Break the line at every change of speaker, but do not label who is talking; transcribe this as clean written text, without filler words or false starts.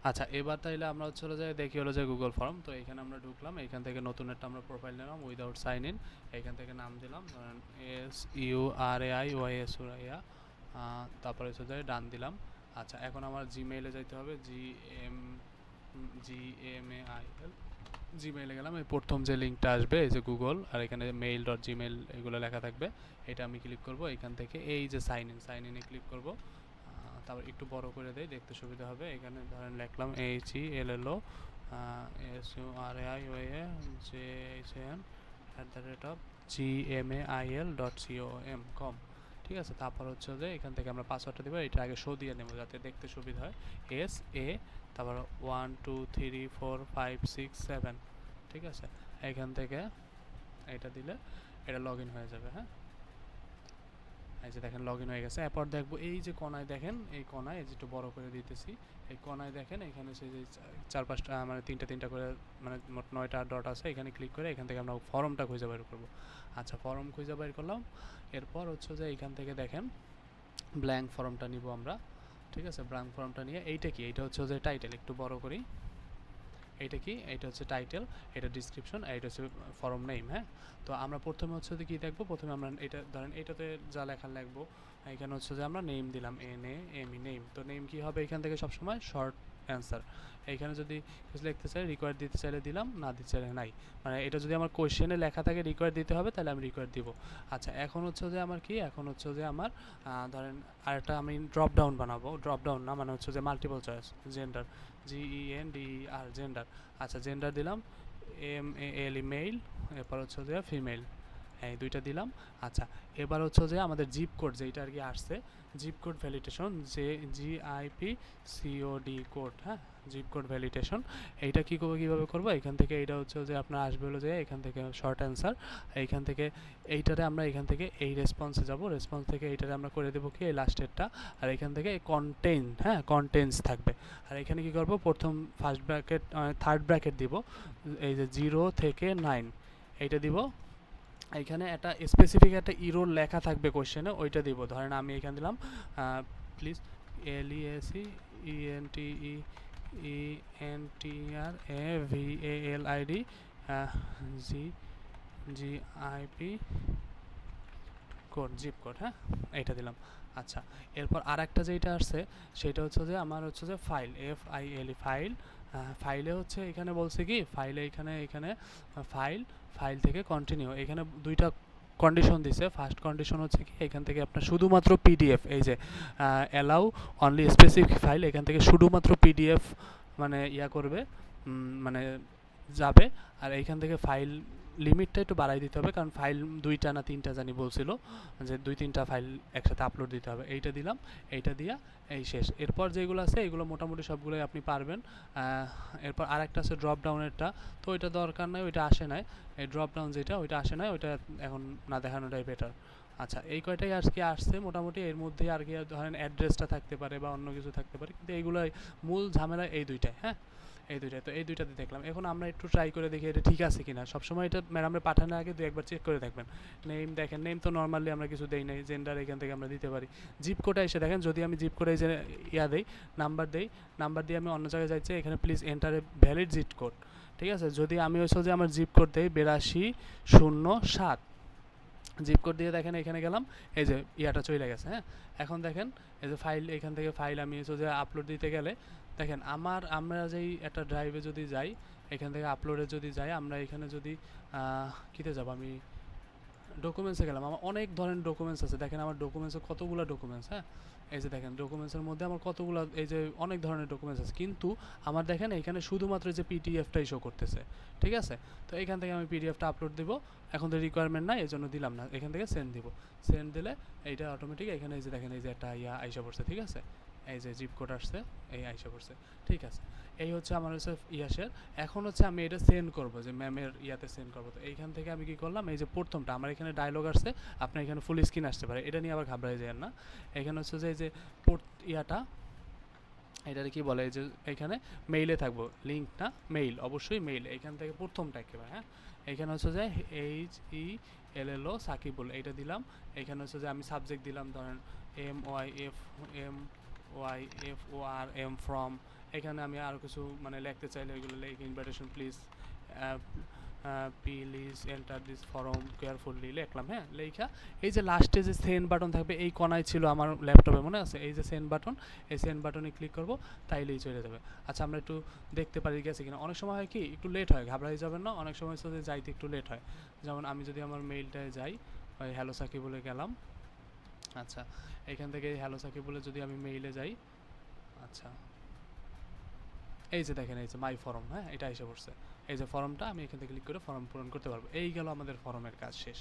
আচ্ছা, এবার তাইলে আমরা হচ্ছে হলো যে দেখি হলো যে গুগল ফর্ম। তো এখানে আমরা ঢুকলাম, এখান থেকে নতুন একটা আমরা প্রোফাইল নিলাম উইদাউট সাইন ইন। এখান থেকে নাম দিলাম ধরেন SURAIYS, তারপরে হচ্ছে যে ডান দিলাম। আচ্ছা, এখন আমার জিমেইলে যাইতে হবে, GMAIL। জিমেইলে গেলাম, এই প্রথম যে লিঙ্কটা আসবে এই যে গুগল, আর এখানে mail.gmail এগুলো লেখা থাকবে, এটা আমি ক্লিক করব। এখান থেকে এই যে সাইন ইনে ক্লিক করব। তারপর একটু বড় করে দেই, দেখতে সুবিধা হবে। এখানে ধরেন লিখলাম HELLO, JASURAIJAN@gmail.com। ঠিক আছে, তারপর হচ্ছে যে এখান থেকে আমরা পাসওয়ার্ডটা দেবো, এটা আগে শো দিয়ে নেব যাতে দেখতে সুবিধা হয়। SA, তারপর 1 2 3 4 5 6 7। ঠিক আছে, এখান থেকে এটা দিলে এটা লগ ইন হয়ে যাবে। হ্যাঁ, এই যে দেখেন লগ ইন হয়ে গেছে। এরপর দেখবো এই যে কোনায় দেখেন, এই কোনায় এই যে একটু বড় করে দিতেছি, এই কোনায় দেখেন এখানে সেই যে চার পাঁচটা মানে তিনটা করে মানে মোট 9টা ডট আছে, এখানে ক্লিক করে এখান থেকে আমরা ফর্মটা খুঁজে বের করব। আচ্ছা, ফর্ম খুঁজে বের করলাম। এরপর হচ্ছে যে এইখান থেকে দেখেন ব্ল্যাঙ্ক ফর্মটা নিব আমরা। ঠিক আছে, ব্ল্যাঙ্ক ফর্মটা নিয়ে এইটা কি, এইটা হচ্ছে যে টাইটেল, একটু বড় করি। এইটা কি, এইটা হচ্ছে টাইটেল, এটা ডিসক্রিপশন, এইটা হচ্ছে ফর্ম নেম। হ্যাঁ, তো আমরা প্রথমে হচ্ছে যে কী দেখবো, প্রথমে আমরা এটা ধরেন এটাতে যা লেখা লিখবো। এখানে হচ্ছে যে আমরা নেম দিলাম, NAME, নেম। তো নেম কী হবে, এখান থেকে সবসময় শর্ট অ্যান্সার। এইখানে যদি কিছু লিখতে চাই, রিকোয়ার্ড দিতে চাইলে দিলাম, না দিতে চাইলে নাই। মানে এটা যদি আমার কোয়েশ্চেনে লেখা থাকে রিকোয়ার্ড দিতে হবে, তাহলে আমি রিকোয়ার্ড দিব। আচ্ছা, এখন হচ্ছে যে আমার কি, এখন হচ্ছে যে আমার ধরেন আরেকটা আমি ড্রপ ডাউন বানাবো, ড্রপ ডাউন না মানে হচ্ছে যে multiple choice, gender, GENDER, gender. আচ্ছা, জেন্ডার দিলাম MALE, মেল। এরপর হচ্ছে যে ফিমেল, এই দুইটা দিলাম। আচ্ছা, এবার হচ্ছে যে আমাদের জিপ কোড যেটা আর কি আসছে, জিপ কোড ভ্যালিডেশন, যে GIPCOD কোড। হ্যাঁ, জিপ কোড ভ্যালিডেশন, এইটা কী করবো, কীভাবে করবো, এখান থেকে এইটা হচ্ছে যে আপনার আসবে হলো যে এখান থেকে শর্ট অ্যান্সার। এইখান থেকে এইটারে আমরা এখান থেকে এই রেসপন্সে যাব, রেসপন্স থেকে এইটারে আমরা করে দেবো কি এই লাস্টেরটা। আর এখান থেকে কন্টেন, হ্যাঁ কন্টেন্টস থাকবে। আর এখানে কি করব, প্রথম ফার্স্ট ব্র্যাকেট থার্ড ব্র্যাকেট দিব, এই যে 0 থেকে 9 এইটা দিব। এইখানে একটা স্পেসিফিক একটা ইরোর লেখা থাকবে কোশ্চেনে, ওইটা দিব। ধরেন আমি এখানে দিলাম প্লিজ LESENTENTRAVALID GIP কোড, জিপ কোড। হ্যাঁ, এইটা দিলাম। আচ্ছা, এরপর আর একটা যেটা আসছে সেটা হচ্ছে যে আমার হচ্ছে যে ফাইল, FILE, ফাইল। ফাইলে হচ্ছে এখানে বলছে কি, ফাইলে এখানে ফাইল, ফাইল থেকে কন্টিনিউ, এখানে দুইটা কন্ডিশন দিছে। ফার্স্ট কন্ডিশন হচ্ছে কি, এখান থেকে আপনার শুধুমাত্র PDF, এই যে অ্যালাউ অনলি স্পেসিফিক ফাইল, এখান থেকে শুধুমাত্র PDF মানে ইয়া করবে, মানে যাবে। আর এইখান থেকে ফাইল লিমিটটা একটু বাড়াই দিতে হবে, কারণ ফাইল 2টা না 3টা জানি বলছিল, যে 2-3টা ফাইল একসাথে আপলোড দিতে হবে। এইটা দিলাম, এইটা দিয়া এই শেষ। এরপর যেগুলো আছে এগুলো মোটামুটি সবগুলোই আপনি পারবেন। এরপর আরেকটা আছে ড্রপ ডাউনেরটা, তো ওইটা দরকার নাই, ওইটা আসে নাই। এই ড্রপ ডাউন যেটা, ওইটা আসে নাই, ওইটা এখন না দেখানোটাই বেটার। আচ্ছা, এই কয়টাই আজকে আসছে মোটামুটি। এর মধ্যে আর কি ধরেন অ্যাড্রেসটা থাকতে পারে বা অন্য কিছু থাকতে পারে, কিন্তু এইগুলোই মূল ঝামেলা, এই দুইটাই। হ্যাঁ, এই দুইটাই, তো এই দুইটাতে দেখলাম। এখন আমরা একটু ট্রাই করে দেখি এটা ঠিক আছে কিনা। সবসময় এটা ম্যাডামে পাঠানোর আগে 2-একবার চেক করে দেখবেন। নেম দেখেন, নেম তো নর্মালি আমরা কিছু দেই নাই, জেন্ডার এখান থেকে আমরা দিতে পারি। জিপ কোডে এসে দেখেন, যদি আমি জিপ কোডে যে ইয়া দেই, নাম্বার দেই, নাম্বার দিয়ে আমি অন্য জায়গায় যাচ্ছি, এখানে please enter a valid zip code. ঠিক আছে, যদি আমি হচ্ছে যে আমার জিপ কোড দেই 8207, জিপ কোড দিয়ে দেখেন এখানে গেলাম, এই যে ইয়াটা চলে গেছে। হ্যাঁ, এখন দেখেন এই যে ফাইল, এখান থেকে ফাইল আমি হচ্ছে যে আপলোড দিতে গেলে দেখেন আমরা যেই একটা ড্রাইভে যদি যাই, এখান থেকে আপলোডে যদি যাই, আমরা এখানে যদি কীতে যাব, আমি ডকুমেন্টসে গেলাম, আমার অনেক ধরনের ডকুমেন্টস আছে। দেখেন আমার ডকুমেন্টসে কতগুলো ডকুমেন্টস। হ্যাঁ, এই যে দেখেন ডকুমেন্টসের মধ্যে আমার কতগুলো, এই যে অনেক ধরনের ডকুমেন্টস আছে, কিন্তু আমার দেখেন এখানে শুধুমাত্র যে PDFটাই শো করতেছে। ঠিক আছে, তো এখান থেকে আমি PDFটা আপলোড দিব। এখন তো রিকোয়ারমেন্ট নাই, এই জন্য দিলাম না। এখান থেকে সেন্ড দিব, সেন্ড দিলে এইটা অটোমেটিক এখানে এই যে দেখেন এই যে একটা আইসা পড়ছে। ঠিক আছে, এই যে জিপ কোড আসছে, এই আইসা পড়ছে। ঠিক আছে, এই হচ্ছে আমার হচ্ছে ইয়াসের। এখন হচ্ছে আমি এটা সেন্ড করবো, যে ম্যামের ইয়াতে সেন্ড করবো। তো এইখান থেকে আমি কি করলাম, এই যে প্রথমটা আমার এখানে ডায়লগ আসছে, আপনার এখানে ফুল স্ক্রিন আসতে পারে, এটা নিয়ে আবার ঘাবড়াই যায় না। এখানে হচ্ছে যে এই যে ইয়াটা, এটার কি বলে, এই যে এখানে মেইলে থাকবো, লিঙ্ক না মেইল, অবশ্যই মেইল। এখান থেকে প্রথমটা একেবারে। হ্যাঁ, এখানে হচ্ছে যে HELLO সাকিবুল, এইটা দিলাম। এখানে হচ্ছে যে আমি সাবজেক্ট দিলাম ধরেন MYFORM ফ্রম, এখানে আমি আরও কিছু মানে লিখতে চাইলে ওইগুলো লিখে invitation please please enter this form carefully লিখলাম। হ্যাঁ, লেখা এই যে লাস্টে যে সেন্ড বাটন থাকবে এই কোনায় ছিল আমার ল্যাপটপে, মনে আছে? এই যে সেন্ড বাটন, এই সেন্ড বাটনে ক্লিক করব, তাইলেই চলে যাবে। আচ্ছা, আমরা একটু দেখতে পারি গেছে কিনা। অনেক সময় হয় কি একটু লেট হয়, ঘাবড়াই যাবেন না, অনেক সময় হচ্ছে যে যাইতে একটু লেট হয়। যেমন আমি যদি আমার মেইলটায় যাই, ওই হ্যালো সাকি বলে গেলাম। আচ্ছা, এখান থেকে হ্যালো সাকি বলে যদি আমি মেইলে যাই, আচ্ছা এই যে দেখেন এই যে মাই ফর্ম, হ্যাঁ এটা এসে পড়ছে। এই যে ফর্মটা আমি এখান থেকে ক্লিক করে ফর্ম পূরণ করতে পারবো। এই গেল আমাদের ফর্মের কাজ শেষ।